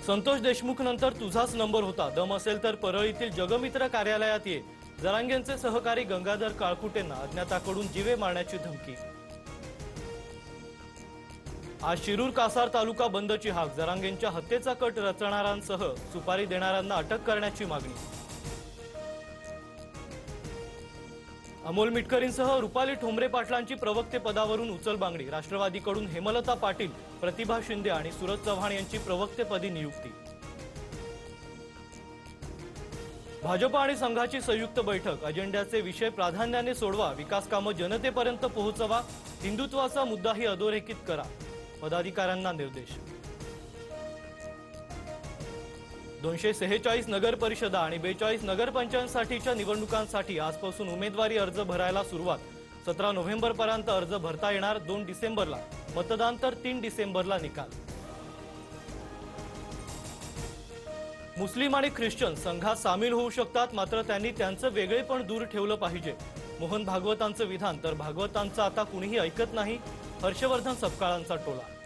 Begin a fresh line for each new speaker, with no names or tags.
संतोष देशमुख नंतर तुझाच नंबर होता, दम असेल तर परळीतील जगमित्र कार्यालयात ये। जरांगेंचे सहकारी गंगाधर काळकुटेंना अज्ञाताकडून जीवे मारण्याची धमकी। आज शिरूर कासार तालुका बंदची हाक, जरांगेंच्या हत्येचा कट रचणाऱ्यांसह सुपारी देणाऱ्यांना अटक करण्याची मागणी। अमोल मिटकरींसह रुपाली ठोंबरे पाटलांची प्रवक्ते पदावरून उचलबांगडी, राष्ट्रवादीकडून हेमलता पाटील, प्रतिभा शिंदे आणि सूरज चव्हाण यांची प्रवक्तेपदी नियुक्ती। भाजप आणि संघाची संयुक्त बैठक, अजेंड्याचे विषय प्राधान्याने सोडवा, विकास कामं जनतेपर्यंत पोहोचवा, हिंदुत्वाचा मुद्दाही अधोरेखित करा, पदाधिकाऱ्यांना निर्देश। 246 नगर परिषदा आणि 42 नगरपंचायतींसाठीच्या निवडणुकांसाठी आजपासून उमेदवारी अर्ज भरायला सुरुवात। 17 नोव्हेंबरपर्यंत अर्ज भरता येणार, 2 डिसेंबरला मतदान तर 3 डिसेंबरला निकाल। मुस्लिम आणि ख्रिश्चन संघात सामील होऊ शकतात, मात्र त्यांनी त्यांचं वेगळेपण दूर ठेवलं पाहिजे, मोहन भागवतांचं विधान। तर भागवतांचं आता कुणीही ऐकत नाही, हर्षवर्धन सपकाळांचा टोला।